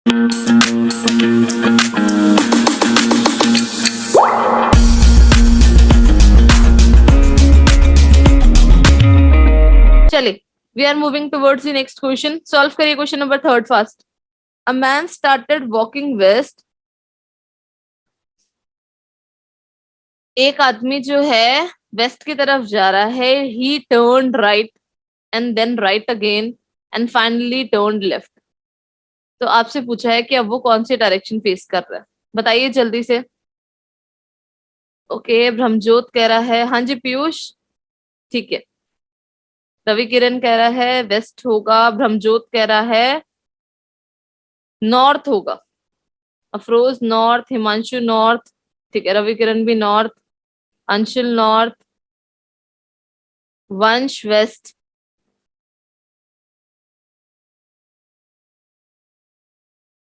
चलिए, we are moving towards the next question. Solve करिए question number 3 fast. A man started walking west. एक आदमी जो है वेस्ट की तरफ जा रहा है. He turn right and then right again and finally turn left. तो आपसे पूछा है कि अब वो कौन सी डायरेक्शन फेस कर रहा है, बताइए जल्दी से. ओके, ब्रह्मजोत कह रहा है हाँ जी पीयूष. ठीक है. रवि किरण कह रहा है वेस्ट होगा. ब्रह्मजोत कह रहा है नॉर्थ होगा. Afroz north, Himanshu north. ठीक है, रवि किरण भी नॉर्थ, अंशुल नॉर्थ, वंश वेस्ट.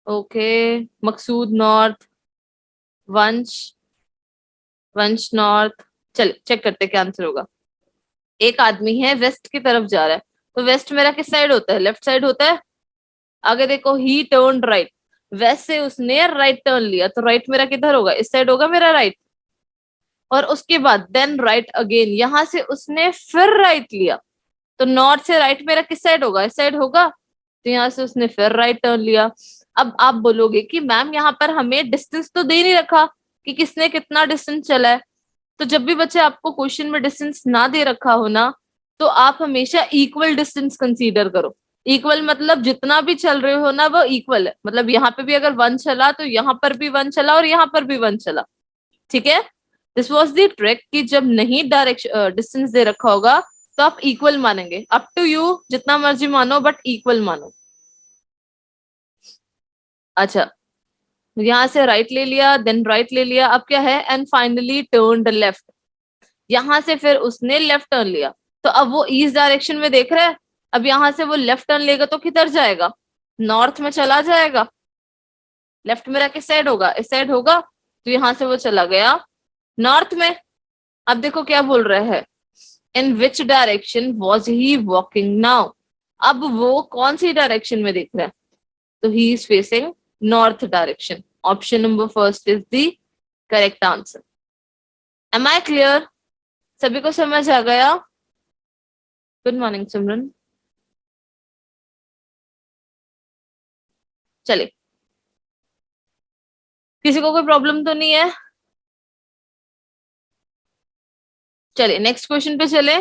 ओके, मकसूद नॉर्थ, वंश वंश नॉर्थ. चलिए चेक करते हैं क्या आंसर होगा. एक आदमी है वेस्ट की तरफ जा रहा है. तो वेस्ट मेरा किस साइड होता है? लेफ्ट साइड होता है. आगे देखो, ही टर्न राइट. वेस्ट से उसने राइट टर्न लिया, तो राइट मेरा किधर होगा? इस साइड होगा मेरा राइट. और उसके बाद देन राइट अगेन, यहां से उसने फिर राइट लिया. तो नॉर्थ से राइट मेरा किस साइड होगा? इस साइड होगा. तो यहाँ से उसने फिर राइट टर्न लिया. अब आप बोलोगे कि मैम यहाँ पर हमें डिस्टेंस तो दे नहीं रखा कि किसने कितना डिस्टेंस चला है. तो जब भी बच्चे आपको क्वेश्चन में डिस्टेंस ना दे रखा हो ना, तो आप हमेशा इक्वल डिस्टेंस कंसीडर करो. इक्वल मतलब जितना भी चल रहे हो ना वो इक्वल है. मतलब यहाँ पे भी अगर वन चला तो यहाँ पर भी वन चला और यहाँ पर भी वन चला. ठीक है. दिस वॉज द ट्रिक कि जब नहीं डायरेक्शन डिस्टेंस दे रखा होगा तो आप इक्वल मानेंगे. अप टू यू, जितना मर्जी मानो बट इक्वल मानो. अच्छा, यहां से राइट ले लिया, देन राइट ले लिया. अब क्या है? And finally turned left. यहां से फिर उसने लेफ्ट टर्न लिया. तो अब वो ईस्ट डायरेक्शन में देख रहा है. अब यहां से वो लेफ्ट टर्न लेगा तो किधर जाएगा? नॉर्थ में चला जाएगा. लेफ्ट मेरा किस साइड होगा? इस साइड होगा. तो यहां से वो चला गया नॉर्थ में. अब देखो क्या बोल रहा है. In which direction was he walking now. अब वो कौन सी डायरेक्शन में देख रहा है? तो he is facing north direction. Option number first is the correct answer. Am I clear? सभी को समझ आ गया? Good morning Simran. चलिए, किसी को कोई प्रॉब्लम तो नहीं है? चलिए नेक्स्ट क्वेश्चन पे चले.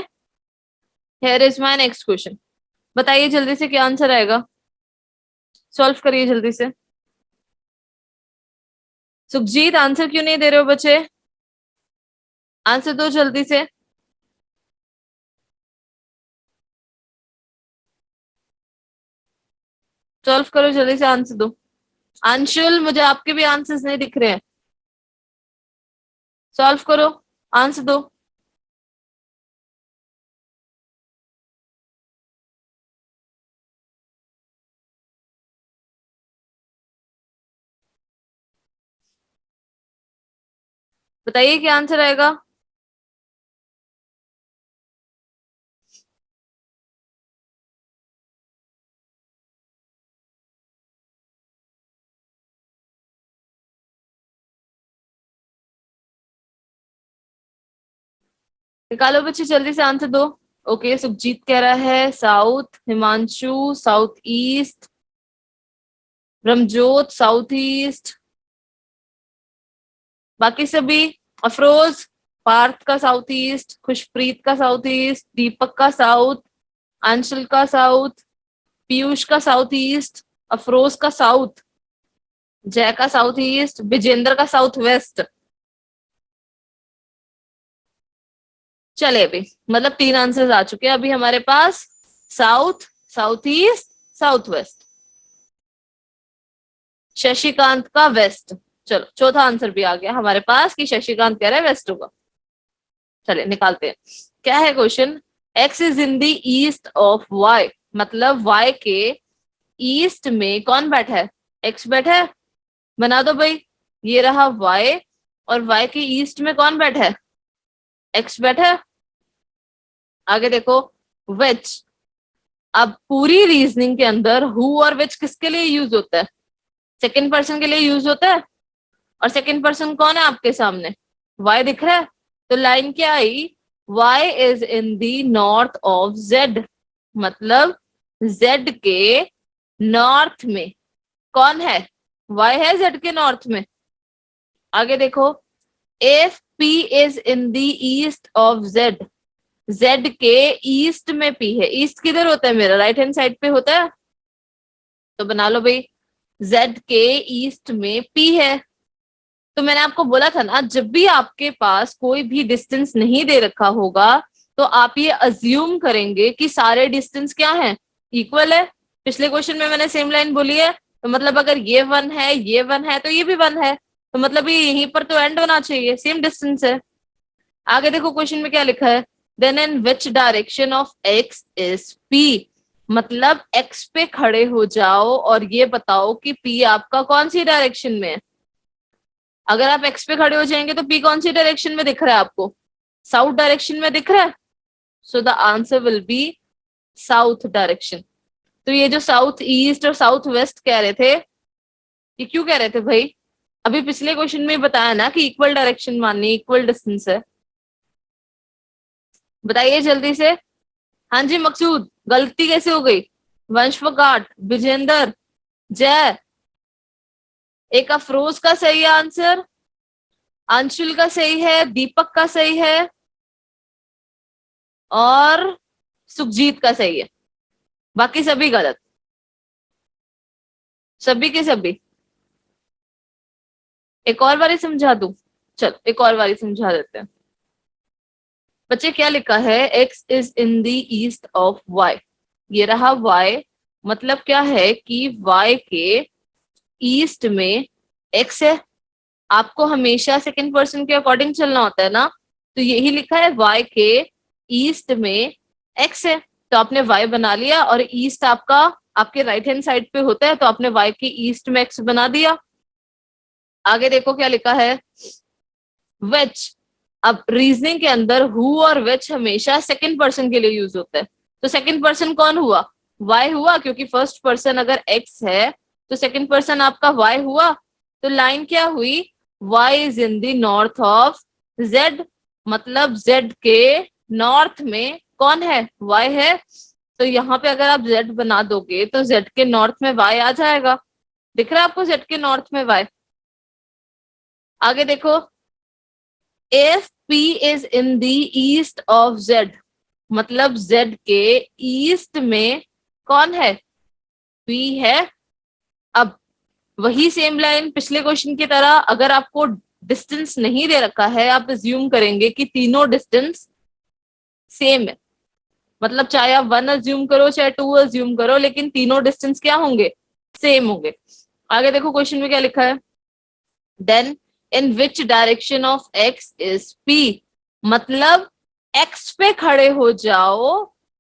Here is my next question. बताइए जल्दी से क्या आंसर आएगा. सॉल्व करिए जल्दी से. सुखजीत आंसर क्यों नहीं दे रहे हो बच्चे? आंसर दो जल्दी से. सॉल्व करो जल्दी से, आंसर दो. अंशुल, मुझे आपके भी आंसर्स नहीं दिख रहे हैं. सॉल्व करो, आंसर दो. बताइए क्या आंसर आएगा. निकालो बच्चे जल्दी से, आंसर दो. ओके, सुखजीत कह रहा है south, Himanshu south east, Ramjot south east, बाकी सभी अफरोज पार्थ का साउथ ईस्ट, खुशप्रीत का साउथ ईस्ट, दीपक का साउथ, अंशुल का साउथ, पीयूष का साउथ ईस्ट, अफरोज का साउथ, जय का साउथ ईस्ट, विजेंद्र का साउथ वेस्ट. चले अभी, मतलब 3 आंसर्स आ चुके हैं अभी हमारे पास. South, south east, south west. Shashikant का वेस्ट. चलो चौथा आंसर भी आ गया हमारे पास कि शशिकांत कह रहे हैं वेस्ट होगा. चले निकालते हैं. क्या है question. X is in the east of Y. मतलब वाई के ईस्ट में कौन बैठा है? एक्स बैठा है. बना दो भाई. ये रहा वाई, और वाई के ईस्ट में कौन बैठा है? एक्स बैठा है. आगे देखो, विच. अब पूरी रीजनिंग के अंदर हु और विच किसके लिए यूज होता है? सेकंड पर्सन के लिए यूज होता है, और सेकंड पर्सन कौन है आपके सामने, वाई दिख रहा है। तो लाइन क्या आई, Y is in the north of Z, मतलब जेड के नॉर्थ में कौन है, वाई है जेड के नॉर्थ में। आगे देखो, if P is in the east of Z, Z के ईस्ट में पी है, ईस्ट किधर होता है मेरा, राइट हैंड साइड पे होता है, तो बना लो भाई, जेड के ईस्ट में पी है। तो मैंने आपको बोला था ना, जब भी आपके पास कोई भी डिस्टेंस नहीं दे रखा होगा तो आप ये अज्यूम करेंगे कि सारे डिस्टेंस क्या है, इक्वल है। पिछले क्वेश्चन में मैंने सेम लाइन बोली है, तो मतलब अगर ये 1 है, ये 1 है, तो ये भी 1 है, तो मतलब ये यहीं पर तो एंड होना चाहिए, सेम डिस्टेंस है। आगे देखो क्वेश्चन में क्या लिखा है, then in which direction of X is P, मतलब एक्स पे खड़े हो जाओ और ये बताओ कि पी आपका कौन सी डायरेक्शन में है। अगर आप एक्स पे खड़े हो जाएंगे तो पी कौन सी डायरेक्शन में दिख रहा है आपको, साउथ डायरेक्शन में दिख रहा है, सो the answer will be south direction. तो ये जो साउथ ईस्ट और साउथ वेस्ट कह रहे थे, ये क्यों कह रहे थे भाई, अभी पिछले क्वेश्चन में बताया ना कि इक्वल डायरेक्शन माननी, इक्वल डिस्टेंस है। बताइए जल्दी से। हाँ जी मकसूद, गलती कैसे हो गई, वंश फोगाट, विजेंदर, जय, एक अफरोज का सही आंसर, अंशुल का सही है, दीपक का सही है, और सुखजीत का सही है, बाकी सभी गलत, सभी के सभी। एक और बारी समझा दूं, चल एक और बारी समझा देते हैं। बच्चे क्या लिखा है, x is in the east of y, ये रहा y, मतलब क्या है कि y के ईस्ट में x है। आपको हमेशा सेकंड पर्सन के अकॉर्डिंग चलना होता है ना, तो यही लिखा है y के ईस्ट में x है, तो आपने y बना लिया, और ईस्ट आपका आपके राइट हैंड साइड पे होता है, तो आपने y के ईस्ट में x बना दिया। आगे देखो क्या लिखा है, विच, अब रीजनिंग के अंदर हु और विच हमेशा सेकंड पर्सन के लिए यूज होता है, तो सेकंड पर्सन कौन हुआ, y हुआ, क्योंकि फर्स्ट पर्सन अगर x है तो सेकंड पर्सन आपका y हुआ। तो लाइन क्या हुई, y is in the north of z, मतलब z के नॉर्थ में कौन है, y है। तो यहाँ पे अगर आप z बना दोगे तो z के नॉर्थ में y आ जाएगा, दिख रहा है आपको z के नॉर्थ में y। आगे देखो, if P is in the east of Z, मतलब Z के ईस्ट में कौन है, P है। अब वही सेम लाइन पिछले क्वेश्चन की तरह, अगर आपको डिस्टेंस नहीं दे रखा है, आप अज्यूम करेंगे कि तीनों डिस्टेंस सेम है, मतलब चाहे आप 1 अज्यूम करो चाहे 2 अज्यूम करो, लेकिन तीनों डिस्टेंस क्या होंगे, सेम होंगे। आगे देखो क्वेश्चन में क्या लिखा है, then in which direction of X is P, मतलब एक्स पे खड़े हो जाओ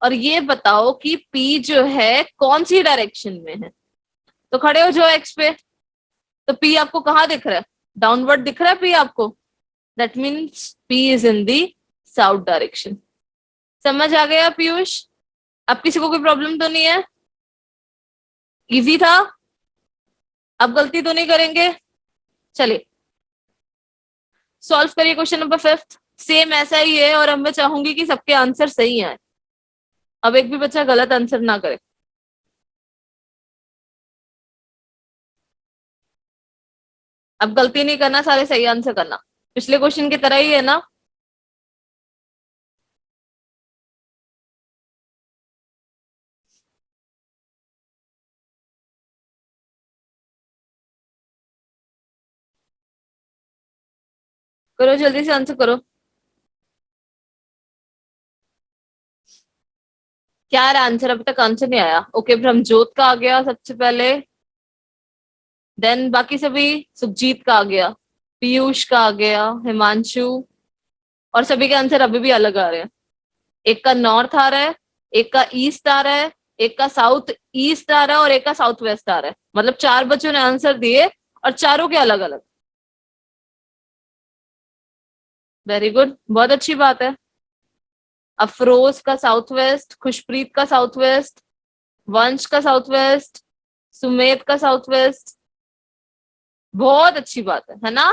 और ये बताओ कि पी जो है कौन सी डायरेक्शन में है। तो खड़े हो जाओ एक्स पे, तो पी आपको कहाँ दिख रहा है, डाउनवर्ड दिख रहा है पी आपको, that means P is in the south direction. समझ आ गया पीयूष, अब किसी को कोई प्रॉब्लम तो नहीं है, इजी था, अब गलती तो नहीं करेंगे। चलिए सॉल्व करिए क्वेश्चन नंबर 5, सेम ऐसा ही है, और अब मैं चाहूंगी कि सबके आंसर सही आए, अब एक भी बच्चा गलत आंसर ना करे। अब गलती नहीं करना, सारे सही आंसर करना, पिछले क्वेश्चन की तरह ही है ना। करो जल्दी से आंसर करो, क्या है आंसर, अभी तक आंसर नहीं आया। ओके ब्रह्मजोत का आ गया सबसे पहले, देन बाकी सभी, सुखजीत का आ गया, पीयूष का आ गया, हिमांशु, और सभी के आंसर अभी भी अलग आ रहे हैं। एक का नॉर्थ आ रहा है, एक का ईस्ट आ रहा है, एक का साउथ ईस्ट आ रहा है, और एक का साउथ वेस्ट आ रहा है, मतलब 4 बच्चों ने आंसर दिए और चारों के अलग अलग। वेरी गुड, बहुत अच्छी बात है। अफरोज का साउथ वेस्ट, खुशप्रीत का साउथ वेस्ट, वंश का साउथ वेस्ट, सुमेध का साउथ वेस्ट, बहुत अच्छी बात है ना।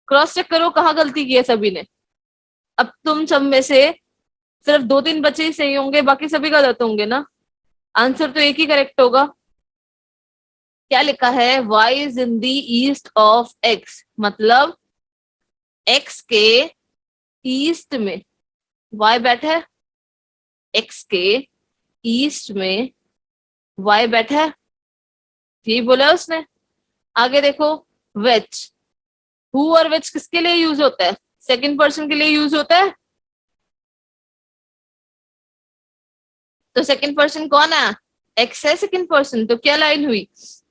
क्रॉस चेक करो कहाँ गलती की है सभी ने। अब तुम सब में से सिर्फ 2-3 बच्चे ही सही होंगे, बाकी सभी गलत होंगे ना। आंसर तो एक ही करेक्ट होगा। क्या लिखा है, y is in the east of x, मतलब x के ईस्ट में y बैठा है, x के ईस्ट में y बैठा है, यही बोला है उसने। आगे देखो, विच, हु और विच किसके लिए यूज होता है, सेकंड पर्सन के लिए यूज होता है। तो सेकंड पर्सन कौन है, x है सेकंड पर्सन, तो क्या लाइन हुई,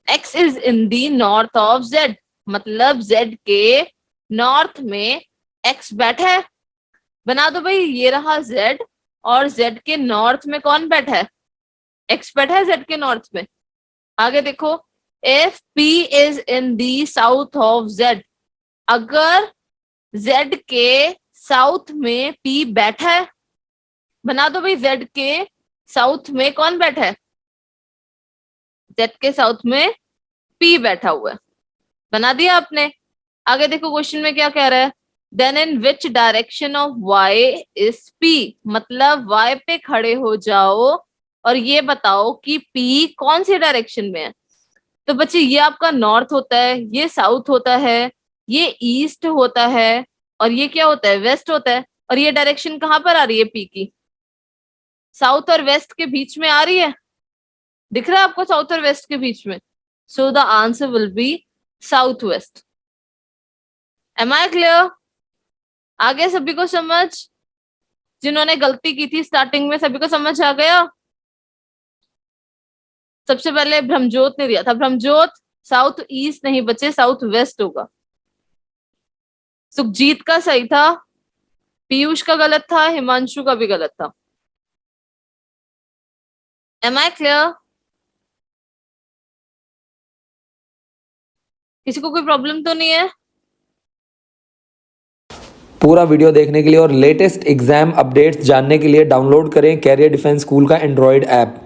x is in the north of z, मतलब z के नॉर्थ में x बैठा है। बना दो भाई, ये रहा z और z के नॉर्थ में कौन बैठा है, x बैठा है z के नॉर्थ में। आगे देखो, if p is in the south of z, अगर z के साउथ में p बैठा है, बना दो भाई z के साउथ में कौन बैठा है, z के साउथ में p बैठा हुआ है। बना दिया आपने। आगे देखो क्वेश्चन में क्या कह रहा है, then in which direction of y is p, मतलब y पे खड़े हो जाओ और ये बताओ कि p कौन सी डायरेक्शन में है। तो बच्चे ये आपका नॉर्थ होता है, ये साउथ होता है, ये ईस्ट होता है और ये क्या होता है, वेस्ट होता है। और ये डायरेक्शन कहाँ पर आ रही है p की, साउथ और वेस्ट के बीच में आ रही है। दिख रहा है आपको साउथ और वेस्ट के बीच में, so the answer will be south west. Am I clear, आगे सभी को समझ, जिन्होंने गलती की थी स्टार्टिंग में सभी को समझ आ गया। सबसे पहले ब्रह्मजोत ने दिया था, ब्रह्मजोत साउथ ईस्ट नहीं बच्चे, साउथ वेस्ट होगा। सुखजीत का सही था, पीयूष का गलत था, हिमांशु का भी गलत था। एम आई क्लियर, किसी को कोई प्रॉब्लम तो नहीं है। पूरा वीडियो देखने के लिए और लेटेस्ट एग्जाम अपडेट्स जानने के लिए डाउनलोड करें कैरियर डिफेंस स्कूल का एंड्रॉयड ऐप।